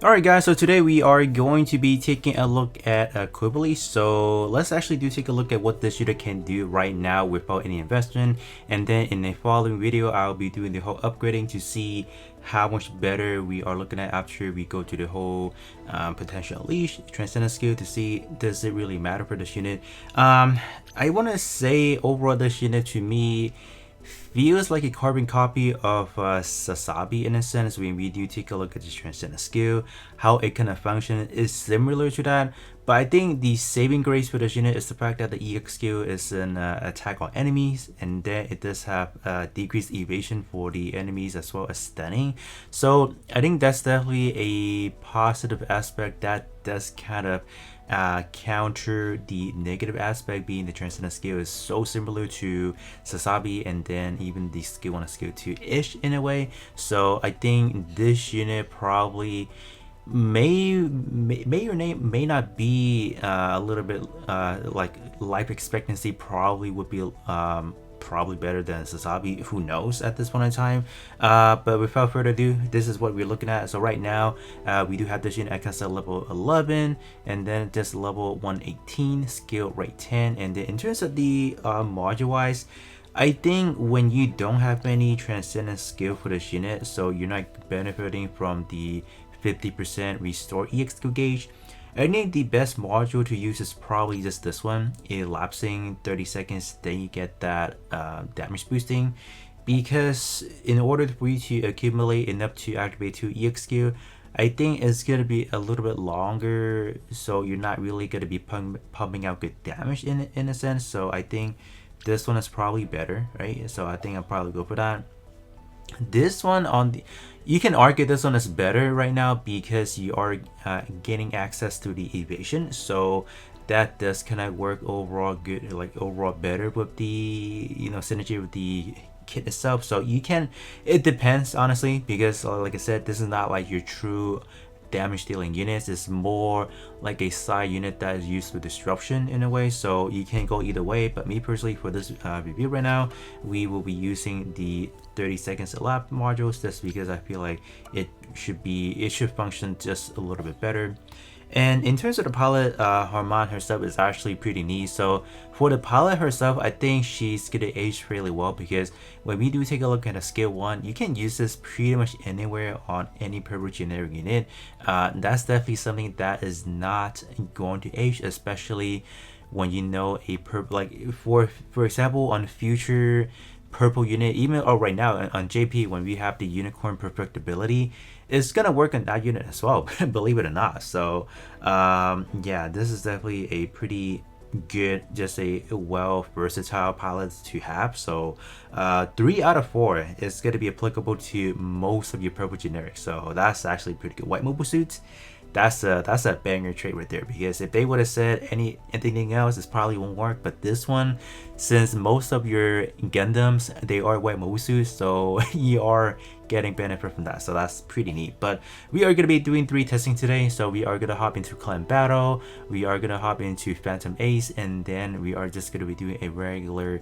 Alright guys, so today we are going to be taking a look at Qubeley. So let's actually take a look at what this unit can do right now without any investment, and then in the following video I'll be doing the whole upgrading to see how much better we are looking at after we go to the whole potential unleash transcendent skill to see does it really matter for this unit. I want to say overall this unit to me feels like a carbon copy of Sasabi in a sense. When we do take a look at this transcendent skill, how it kind of function is similar to that, but I think the saving grace for this unit is the fact that the EX skill is an attack on enemies, and then it does have decreased evasion for the enemies as well as stunning. So I think that's definitely a positive aspect that does kind of counter the negative aspect, being the transcendent skill is so similar to Sasabi, and then even the skill 1 and skill 2-ish in a way. So I think this unit probably may or may not be a little bit like life expectancy probably would be probably better than Sasabi, who knows at this point in time. But without further ado, this is what we're looking at. So right now we do have this unit at level 11, and then this level 118, skill rate 10. And then in terms of the module wise, I think when you don't have any transcendent skill for this unit, so you're not benefiting from the 50% restore EX skill gauge, I think the best module to use is probably just this one, elapsing 30 seconds, then you get that damage boosting. Because in order for you to accumulate enough to activate 2 EX skill, I think it's going to be a little bit longer, so you're not really going to be pumping out good damage in a sense. So I think this one is probably better, right? So I think I'll probably go for that. This one you can argue this one is better right now because you are gaining access to the evasion, so that does kind of work overall good, like overall better with the synergy with the kit itself. So you can, it depends honestly, because like I said, this is not like your true damage dealing units. It's more like a side unit that is used for disruption in a way, so you can go either way. But me personally, for this review right now, we will be using the 30 seconds elapsed modules just because I feel like it should function just a little bit better. And in terms of the pilot, Harman herself is actually pretty neat. So for the pilot herself, I think she's gonna age fairly well, because when we do take a look at a skill 1, you can use this pretty much anywhere on any purple generic unit. That's definitely something that is not going to age, especially when you know a purple, like for example on future purple unit, even right now on JP, when we have the unicorn perfectibility, it's gonna work on that unit as well, believe it or not. So yeah, this is definitely a pretty good, just a well versatile pilot to have. So 3 out of 4 is going to be applicable to most of your purple generics, so that's actually pretty good. White mobile suits, that's a banger trait right there, because if they would have said anything else, it probably won't work. But this one, since most of your Gundams, they are white mobile suits, so you are getting benefit from that, so that's pretty neat. But we are going to be doing 3 testing today, so we are going to hop into clan battle, we are going to hop into Phantom Ace, and then we are just going to be doing a regular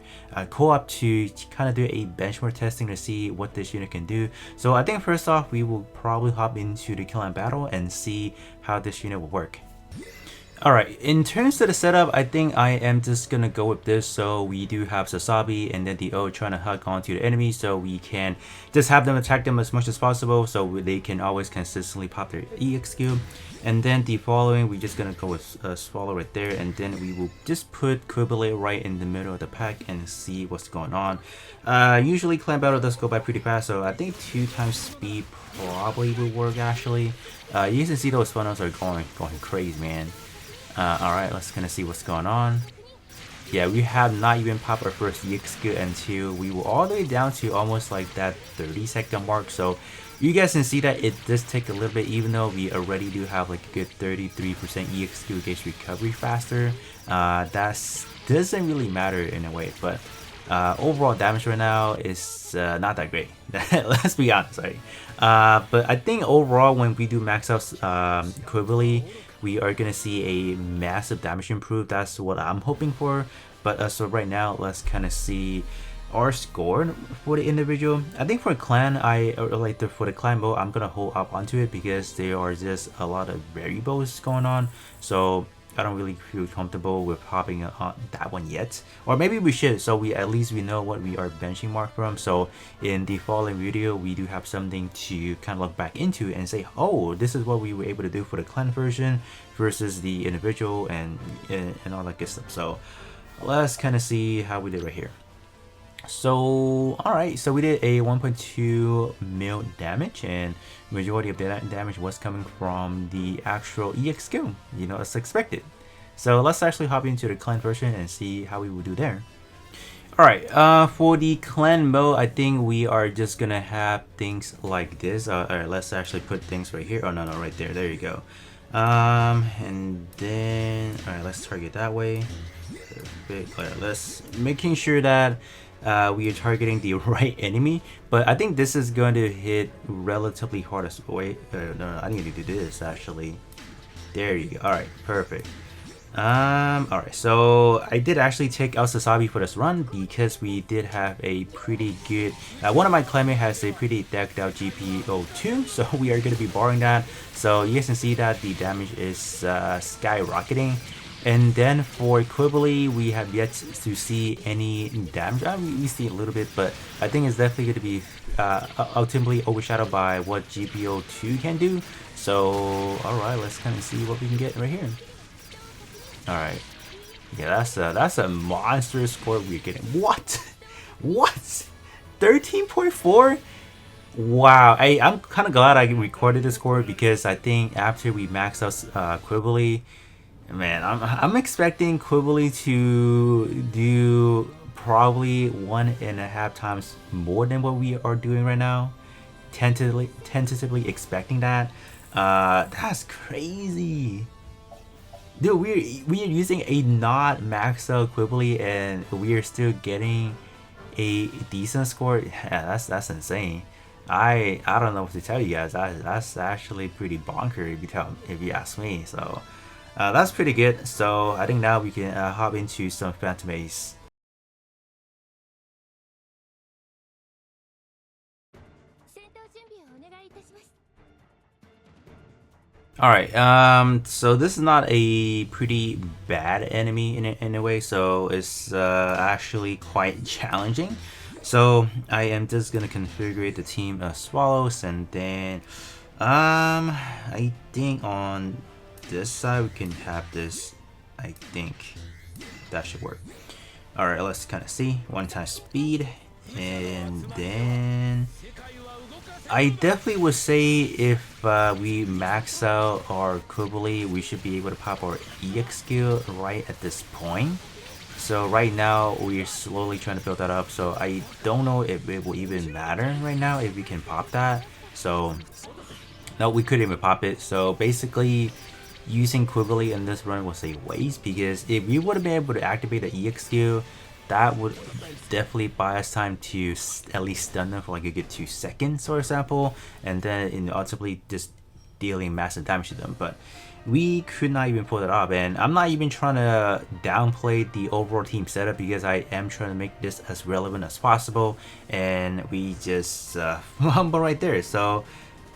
co-op to kind of do a benchmark testing to see what this unit can do. So I think first off, we will probably hop into the clan battle and see how this unit will work. Alright, in terms of the setup, I think I am just gonna go with this. So we do have Sasabi and then the O trying to hug onto the enemy, so we can just have them attack them as much as possible so they can always consistently pop their EX skill. And then the following, we're just gonna go with Swallow right there, and then we will just put Qubeley right in the middle of the pack and see what's going on. Usually clan battle does go by pretty fast, so I think 2 times speed probably will work actually. You can see those funnels are going crazy, man. Alright, let's kind of see what's going on. Yeah, we have not even popped our first EX skill until we were all the way down to almost like that 30-second mark. So you guys can see that it does take a little bit, even though we already do have like a good 33% EX skill gauge recovery faster. That doesn't really matter in a way, but overall damage right now is not that great. Let's be honest, right? But I think overall, when we do max out Qubeley, we are gonna see a massive damage improve. That's what I'm hoping for. But so right now, let's kind of see are scored for the individual. I think for clan, for the clan mode, I'm gonna hold up onto it because there are just a lot of variables going on. So I don't really feel comfortable with hopping on that one yet. Or maybe we should, so we at least we know what we are benchmark from. So in the following video, we do have something to kind of look back into and say, oh, this is what we were able to do for the clan version versus the individual and all that good stuff. So let's kind of see how we did right here. So alright, so we did a 1.2 mil damage, and majority of that damage was coming from the actual EX skill, you know, as expected. So let's actually hop into the clan version and see how we will do there. Alright, for the clan mode, I think we are just gonna have things like this. Alright, let's actually put things right here. Oh no, right there you go. And then, alright, let's target that way. Perfect. Alright, let's making sure that we are targeting the right enemy, but I think this is going to hit relatively hard as wait. No, I need to do this actually. There you go. All right, perfect. All right, so I did actually take out Sasabi for this run because we did have a pretty good. One of my clanmates has a pretty decked out GPO2, so we are going to be borrowing that. So you guys can see that the damage is skyrocketing. And then for Qubeley, we have yet to see any damage. We see a little bit, but I think it's definitely going to be ultimately overshadowed by what GPO2 can do. So, alright, let's kind of see what we can get right here. Alright. Yeah, that's a monstrous score we're getting. What? What? 13.4? Wow. I'm kind of glad I recorded this score because I think after we max out Qubeley, man, I'm expecting Qubeley to do probably 1.5 times more than what we are doing right now. Tentatively expecting that. That's crazy, dude. We are using a not maxed out Qubeley and we are still getting a decent score. Yeah, that's insane. I don't know what to tell you guys. That's actually pretty bonkers if you ask me. So. That's pretty good, so I think now we can hop into some Phantom Ace. Alright, so this is not a pretty bad enemy in a way, so it's actually quite challenging. So I am just gonna configure the team as Swallows, and then I think on this side we can have this. I think that should work. All right, let's kind of see. 1 time speed, and then I definitely would say if we max out our Qubeley, we should be able to pop our EX skill right at this point. So right now we're slowly trying to build that up, so I don't know if it will even matter right now if we can pop that. So no, we couldn't even pop it. So basically using Qubeley in this run was a waste, because if we would have been able to activate the EX skill, that would definitely buy us time to at least stun them for like a good 2 seconds, for example, and then ultimately just dealing massive damage to them. But we could not even pull that off, and I'm not even trying to downplay the overall team setup because I am trying to make this as relevant as possible, and we just fumble right there. So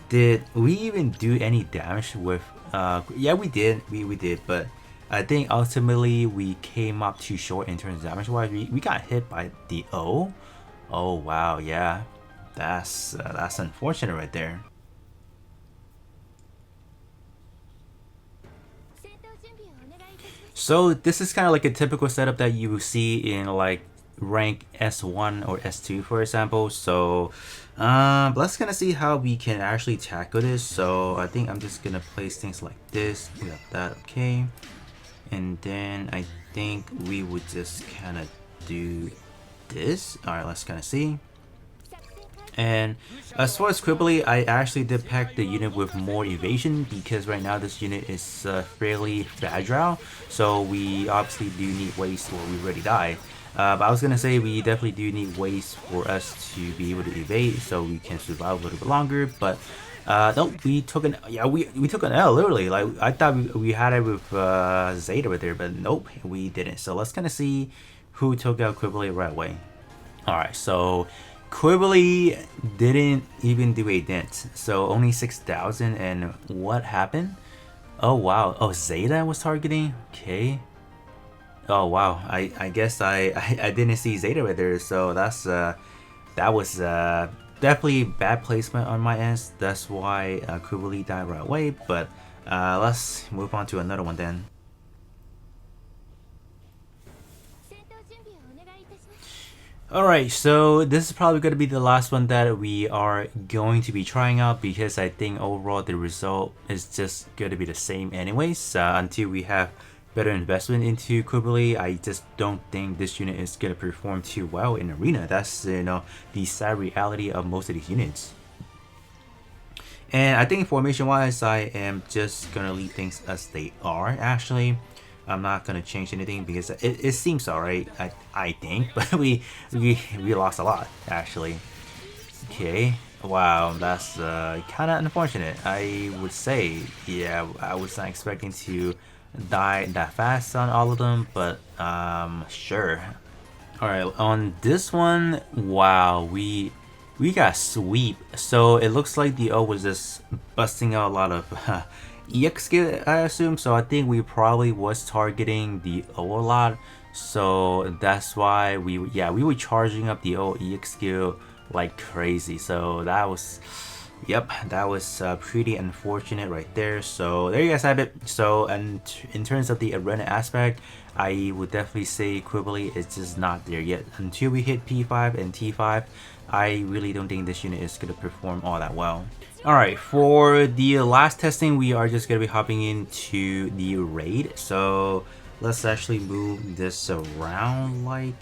did we even do any damage with yeah, we did, we did, but I think ultimately we came up too short in terms of damage wise. We got hit by the O. Oh wow, yeah, that's unfortunate right there. So this is kind of like a typical setup that you will see in like rank S1 or S2, for example. So let's kind of see how we can actually tackle this. So I think I'm just gonna place things like this. We got that, okay, and then I think we would just kind of do this. All right, let's kind of see. And as far as Qubeley, I actually did pack the unit with more evasion because right now this unit is fairly fragile. So we obviously do need waste or we already die. But I was gonna say we definitely do need waste for us to be able to evade so we can survive a little bit longer. But no, we took an we took an L literally. Like I thought we had it with Zeta right there, but nope, we didn't. So let's kind of see who took out Qubeley right away. Alright, so Qubeley didn't even do a dent, so only 6,000. And what happened? Oh wow, oh Zeta was targeting? Okay. Oh wow, I guess I didn't see Zeta right there, so that was definitely bad placement on my end. That's why Qubeley died right away, but let's move on to another one then. Alright, so this is probably going to be the last one that we are going to be trying out, because I think overall the result is just going to be the same anyways. Until we have better investment into Qubeley, I just don't think this unit is going to perform too well in arena. That's, you know, the sad reality of most of these units. And I think formation wise, I am just going to leave things as they are actually. I'm not gonna change anything because it seems alright. I think, but we lost a lot actually. Okay, wow, that's kind of unfortunate. I would say, yeah, I was not expecting to die that fast on all of them, but sure. All right, on this one, wow, we got sweep. So it looks like the O was just busting out a lot of EX skill, I assume. So I think we probably was targeting the O a lot. So that's why we were charging up the O EX skill like crazy. So that was, yep, that was pretty unfortunate right there. So there you guys have it. So, and in terms of the arena aspect, I would definitely say Qubeley is just not there yet. Until we hit P5 and T5, I really don't think this unit is going to perform all that well. Alright, for the last testing, we are just going to be hopping into the raid. So let's actually move this around like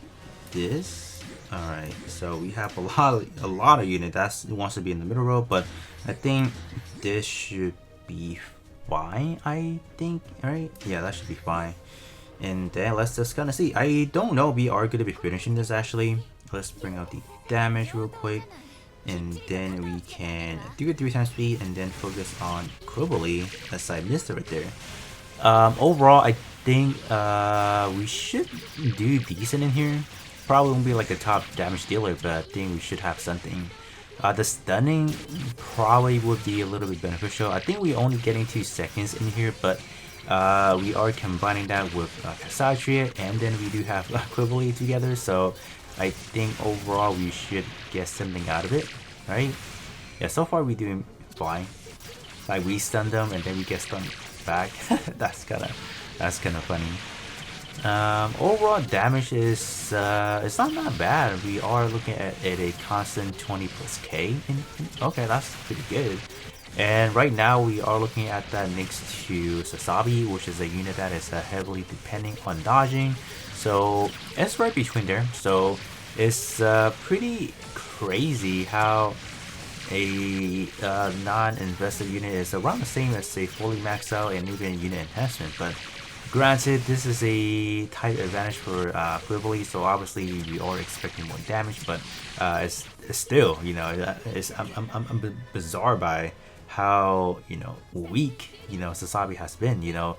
this. Alright, so we have a lot of unit that wants to be in the middle row, but I think this should be fine, I think. Alright, yeah, that should be fine. And then let's just kind of see. I don't know, we are going to be finishing this actually. Let's bring out the damage real quick. And then we can do it 3 times speed and then focus on Qubeley, as I missed it right there. Overall, I think we should do decent in here. Probably won't be like a top damage dealer, but I think we should have something. The stunning probably would be a little bit beneficial. I think we're only getting 2 seconds in here, but we are combining that with Cassandra, and then we do have Qubeley together, so I think overall we should get something out of it, right? Yeah, so far we're doing fine. Like we stun them and then we get stunned back. that's kind of funny. Overall damage is it's not that bad. We are looking at a constant 20 plus K. Okay, that's pretty good. And right now we are looking at that next to Sasabi, which is a unit that is heavily depending on dodging. So it's right between there. So it's pretty crazy how a non-invested unit is around the same as a fully maxed out and even unit enhancement. But granted, this is a tight advantage for Qubeley, so obviously we are expecting more damage. But it's still, you know, I'm bizarre by how, you know, weak, you know, Sasabi has been, you know,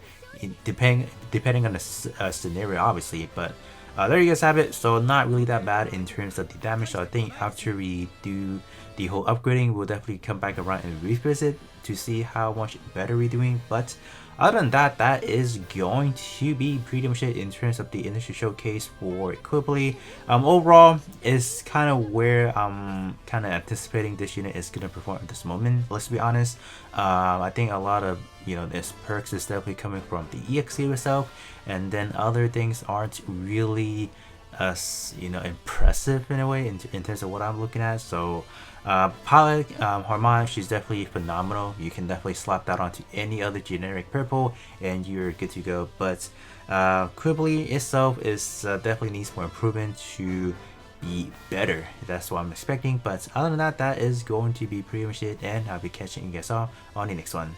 depending on the scenario obviously. But there you guys have it. So not really that bad in terms of the damage. So I think after we do the whole upgrading, we'll definitely come back around and revisit to see how much better we're doing. But other than that, that is going to be pretty much it in terms of the initial showcase for Qubeley. Overall, is kind of where I'm kind of anticipating this unit is going to perform at this moment. Let's be honest. I think a lot of, you know, this perks is definitely coming from the EXE itself, and then other things aren't really as, you know, impressive in a way in terms of what I'm looking at. So Pilot, Harmonic, she's definitely phenomenal. You can definitely slap that onto any other generic purple and you're good to go. But Qubeley itself is definitely needs more improvement to be better. That's what I'm expecting. But other than that, that is going to be pretty much it, and I'll be catching you guys all on the next one.